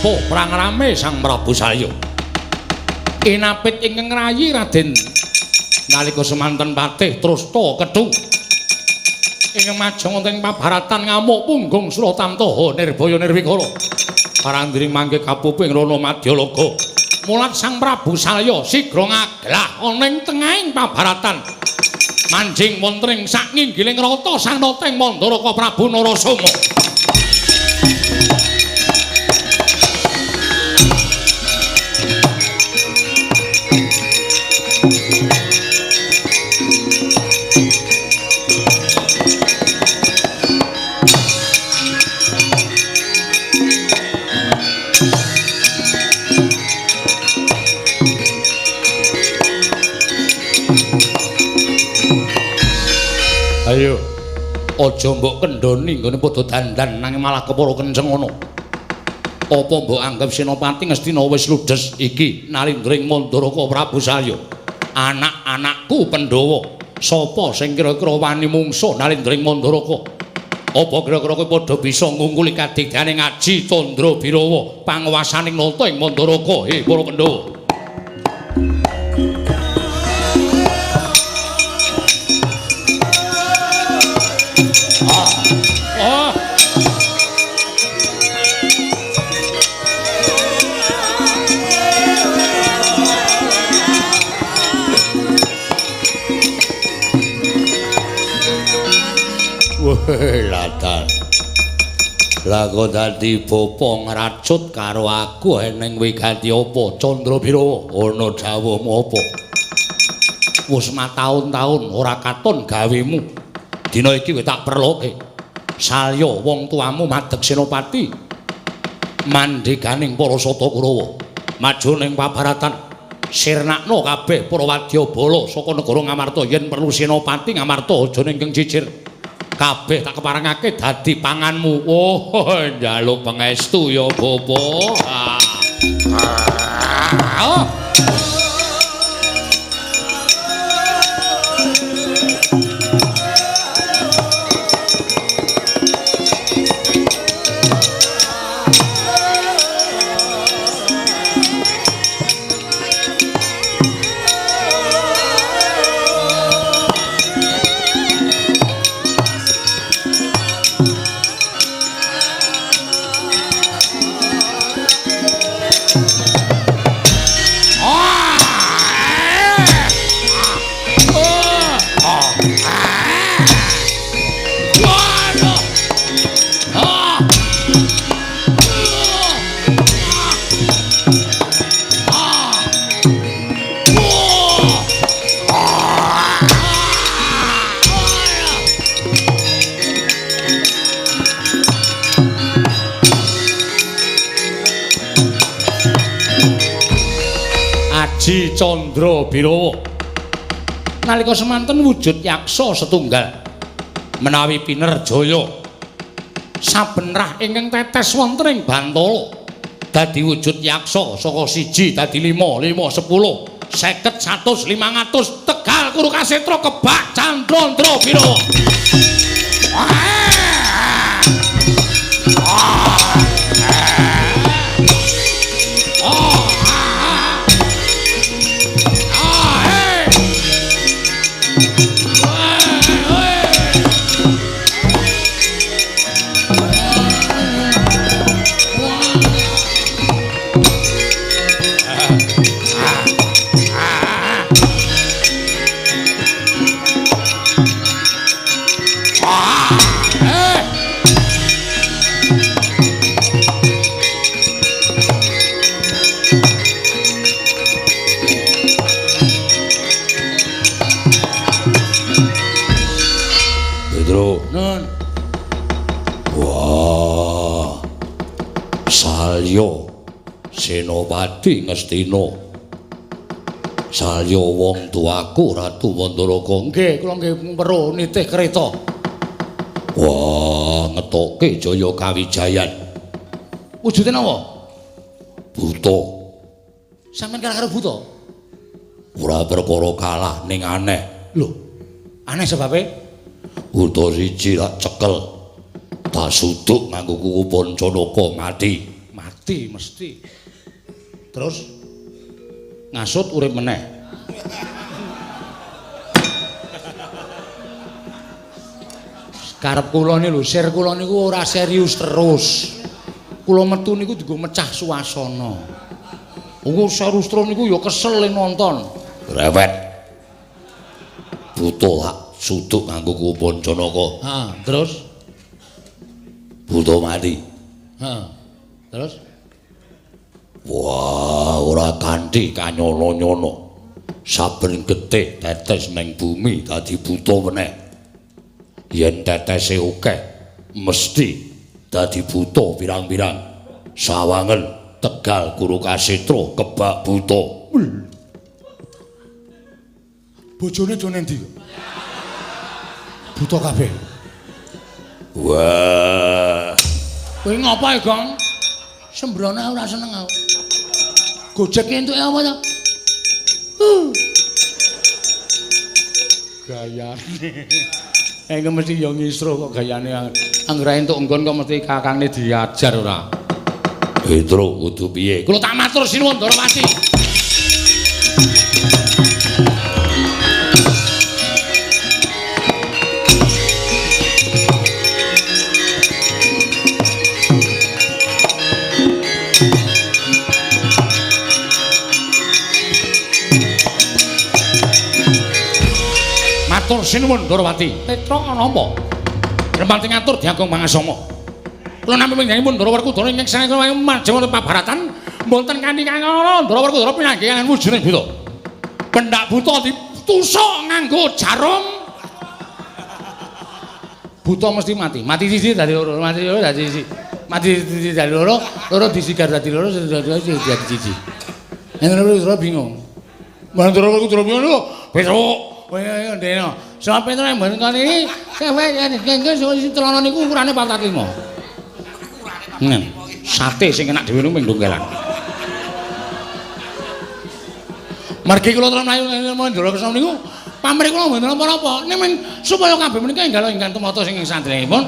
napa perang rame Sang Prabu Salya. Inapit ingkang rayi Raden nalika semanten patih Trusna Kethu ingkang majeng wonten pabaratan ngamuk punggung Suratamtaha Nirbaya Nirwikara. Parandring mangke kapuping Rana Madyalaga. Mulat Sang Prabu Salya sigra ngaglah ana ing tengahing pabaratan. Manjing wonten ing saknginggiling rata sang Nateng Mandaraka Prabu Narasoma. Ayo, aja mbok kendhoni nggone padha dandan nanging malah kepara kenceng ngono. Apa mbok anggap Senopati Ngastina wis ludes iki nalindring Mandaraka Prabu Salya? Anak-anakku Pandhawa, sapa sing kira-kira wani mungsuh nalindring Mandaraka? Apa kira-kira kowe padha bisa ngungkuli kadigdaning Aji Candra Birawa panguwasaning nata ing Mandaraka, para Pandhawa? Latan. Lah kok dadi bapa ngracut karo aku eneng wigati apa Candra Birawa? Ana dawuhmu apa? Wis mataun-taun ora katon gawemu. Dina iki wis tak perloke. Salya wong tuamu madeg Senopati. Mandheganing para Sata Kurawa. Maju ning pabaratan. Sirnakna kabeh para wadyabala saka negara Ngamarta yen perlu Senopati Ngamarta aja ning keng jijir. Kabeh tak keparengake dadi panganmu. Oh, njaluk pangestu ya, Bapa. Aji Candra Birawa nalika semanten wujud yaksa setunggal menawi pinerjaya saben rah ingkang tetes wonten ing Bantala dadi wujud yaksa saka 1 dadi 5 10 50 100 500 Tegal Kurukasetra kebak Candra Birawa. Senopati Ngastina. Salya wong tuaku Ratu Mandaraka. Nggih, kula nggih weruh nitih kreta. Wah, ngetoke jaya kawijayan. Wujude napa? Buta. Sampeyan karo buta? Ora perkara kalah ning aneh. Lho, aneh sebabe? Buta siji rak cekel. Tak suduk nganggo kuku Pancanaka mati. Mesti. Terus ngasut urip meneh. Karep kula niku lho, sir kula niku ora serius terus. Kula metu niku dienggo mecah suasana. Wong serius terus niku ya kesel nonton. Rewet. Butuh hak suduk nganggo kumpul Janaka. Terus butuh mati. Terus wah, ora kanthi kanyono-nyono. Saben getih tetes ning bumi dadi buta meneh. Yen tetese akeh mesti dadi buta pirang-pirang. Sawangen, Tegal, Guru Kasitra kebak buta. Bojone jone ndi? Buta kabeh. Wah. Kowe ngapa e, Gong? Sembrone ora seneng aku. Gojek entuke apa to? Gayane. Engko mesti yo ngisro kok gayane anggere entuk nggon kok mesti kakangne diajar ora. Petro kudu piye? Kula tak matur sinuwun Darawati. Matur sinuwun Darawati. Petra ana apa? Rembang ngatur diagung Mangasama. Kula nampi panjenenganipun Ndara Werkudara ingkang sanget majeng pabaratan mboten kanthi kangana Ndara Werkudara pinanggih kangen wujuning buta. Pendak buta ditusuk nganggo jarum. Buta mesti mati. Mati siji dadi loro, mati loro dadi siji. Mati siji dadi loro, loro disigar dadi loro, dadi siji. Ndara Werkudara bingung. Ndara Werkudara bingung lho, besok Wah, ndene. Sampe to nek mboten kene iki, kengke sing celana niku ukurane 4/5. Sate sing enak dhewe niku ping dongkelan. Margi kula terus mlayu Ndara Kesana niku pamrih kula mboten napa-napa. Ning supaya kabeh menika enggal ingkang tumata sing sandrenipun.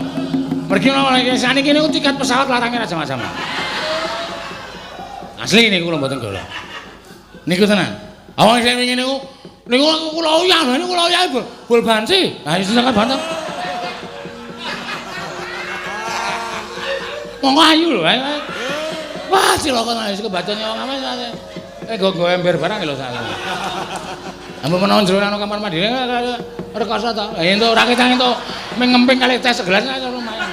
Margi kula saniki niku tiket pesawat larange Raja Majapahit. Asli niku kula mboten golek. Niku tenan. Awang sing wingi niku kula uyah bol banci. Ha iso kan banten. Monggo ayu lho. Wah, cilaka nek wis kebatone wong amen. Go ember barang lho sak. Ampun menawa jero ana kamar mandi rekoso to. Ha entuk ora ketang entuk ming ngemping kali tes segelas lumayan.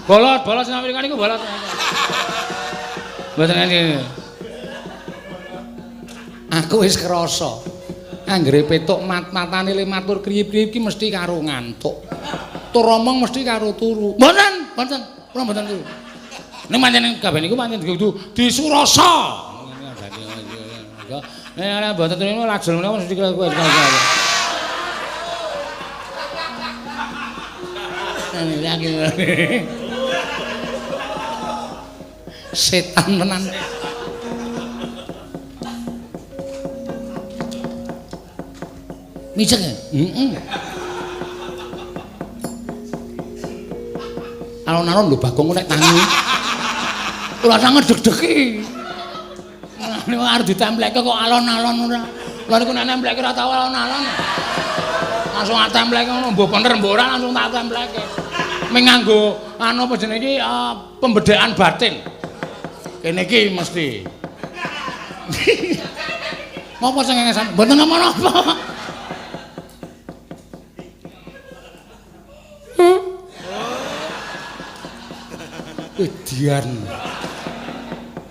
Bolot sing Amerika niku bolot. Mboten ngene. Aku wis krasa. Anggere petuk matane le matur kriyip-kriyip ki mesti karo ngantuk. Tur omong mesti karo turu. Mboten. Kula mboten turu. Ning pancen kabeh niku pancen kudu disurasa. Nek ora mboten turu lajeng menawa mesti kowe. Setan tenan. Micek ya? Alon-alon lho Bagong nek tangi. Kula sanget deg-degi. Nek arep ditemplekke kok alon-alon ora. Lha niku nek nemplekke ora tau alon-alon. Langsung atemplekke ngono, mbok bener mbok ora langsung tak templekke. Ming nganggo anu apa jenenge iki pembedhekan batin. Kene iki mesti. Ngopo sing ngesan? Mboten napa-napa. Dian.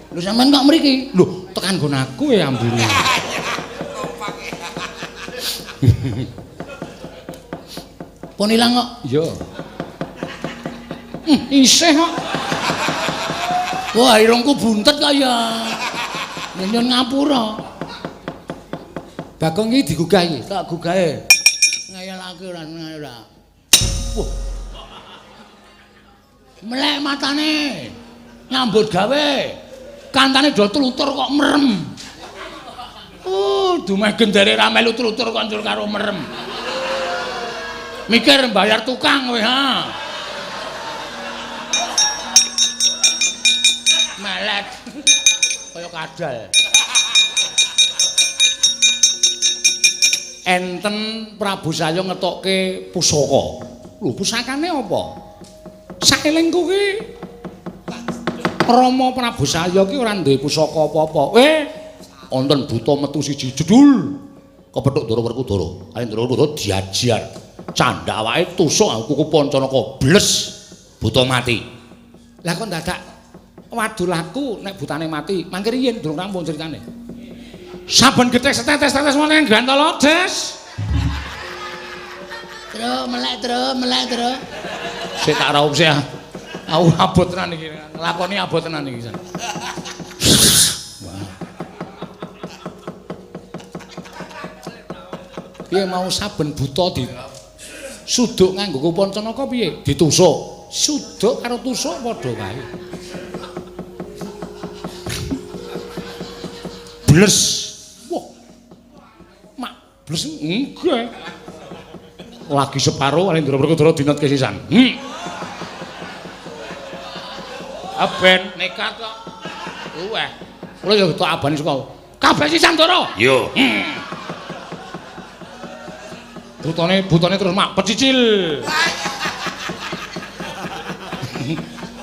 Lho sampean kok mriki? Lho, tekan nggon aku ya ambune. Pun ilang kok? Iya. Isih kok. Wah, irungku buntet kok ya. Nyon ngapura. Bagong iki digugah iki, tak gugahe. Ngayalake ora ora. Wah. Melek matane nyambut gawe kantane do tlutur kok merem. Dumeh gendere ra melu tlutur kok njur karo merem. Mikir bayar tukang kowe ha. Melet. Kaya kadal. Enten Prabu Salya ngetokke pusaka. Lho, pusakane apa? Saelingku ki Rama Prabu Salya ki ora duwe pusaka apa-apa. Wonten buta metu siji jedul. Kepethuk Ndara Werkudara. Ali Ndara Werkudara diajar. Candhak awake tusuk kuku Pancanaka bles buta mati. Lah kok dadak wadulaku nek butane mati, mangke riyen durung rampung critane. Saben gethek setetes-tetes wonten Gantala Des. Melek, Tru. Sik tak raup sih. Aku abot tenan iki. Nglakoni abot tenan iki. Piye mau saben buta di suduk nganggo Pancanaka piye? Ditusuk. Suduk karo tusuk padha kae. Bles. Wah. Mak bles enggak. Lagi separo Ali Ndara Werkudara dinot kesisan. Ben nekat kok. Wah. Kula ya tok abane saka. Kabeh sisan Ndara. Yo. Butane terus mak pecicil.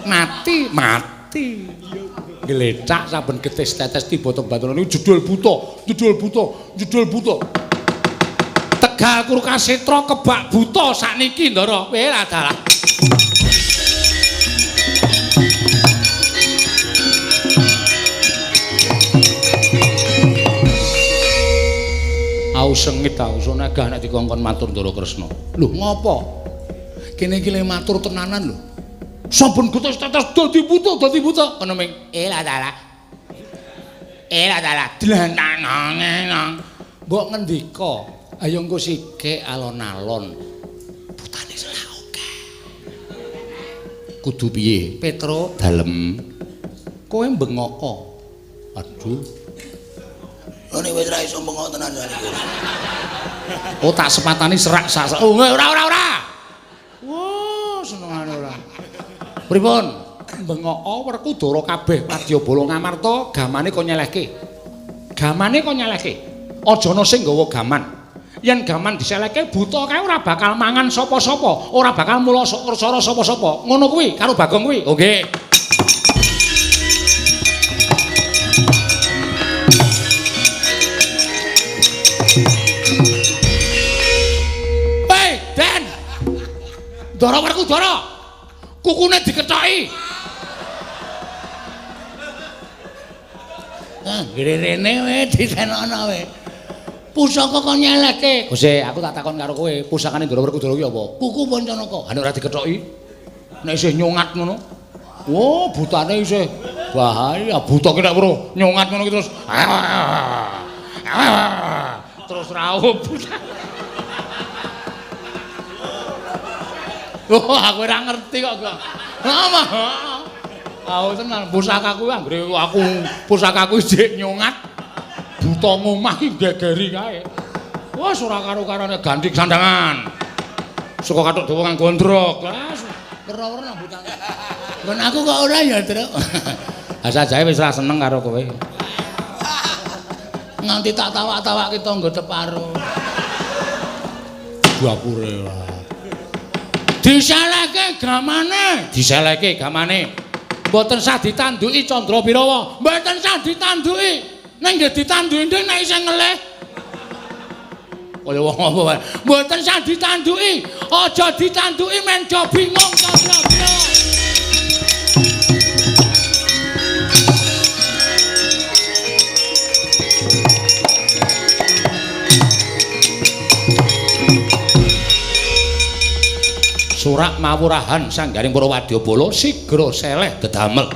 Mati. Glecak saben getes tetes tiba teng Bantala niku jedul buta. Tegal Kurkasetra kebak buta sakniki Ndara. Lah dalah. Aku sengit aku sonegah nek dikongkon matur Ndara Kresna. Lho ngopo? Kene iki le matur tenanan lho. Saben getes tetes dadi buta. Ngono ming. Lah dalah. Dlanang. Mbok ngendika, ayo engko sikik alon-alon. Butane selak oke. Kudu piye? Petro dalem. Kowe bengoko. Aduh. Nek wis ra iso bengok tenan iki. Oh tak sepatani serak sak. Oh ora. Wah, senengane ora. Pripun? Bengoko Werkudara kabeh Wadyabala ngamarta gamane kok nyelehke. Aja ana sing nggawa gaman. Yen gaman diselehke buta kae ora bakal mangan sapa-sapa, ora bakal mula sara sapa-sapa. Ngono kuwi karo Bagong kuwi. Oh nggih. Hei, Den. Ndara Werkudara. Kukune dikethoki. Rene wae disenokno wae. Pusaka kok nyelehke. Gusti, aku tak takon karo kowe, pusakane Ndara Werkudara ki apa? Kuku Pancanaka. Ha nek ora dikethoki. Nek isih nyungat ngono. Wah, butane isih bahaya. Buta ki nek weruh nyungat ngono ki terus. Terus raup. Oh, aku ora ngerti kok, Gong. Lama. Aku tenan pusakaku anggere aku pusakaku jek nyungat. Buta ngomah ki gegeri kae. Wes ora karo-karone gandik sandangan. Saka kathok dawa kang gondrok. Kero-kero butane. Kon aku kok ora ya, Truk. Asajae wis ra seneng karo kowe. Nganti tak tawak-tawake tangga teparo. Gapure ora. Diselehke gamane. Mboten sah ditanduki Candrabirawa. Mboten sah ditanduki. Nek nggih ditanduki ndek nek isih ngelih. Kaya wong apa wae. Mboten sah ditanduki. Aja ditanduki men do bingung Candrabirawa. Surak mawurahan sanggaring para wadyabala sigra seleh dedamel.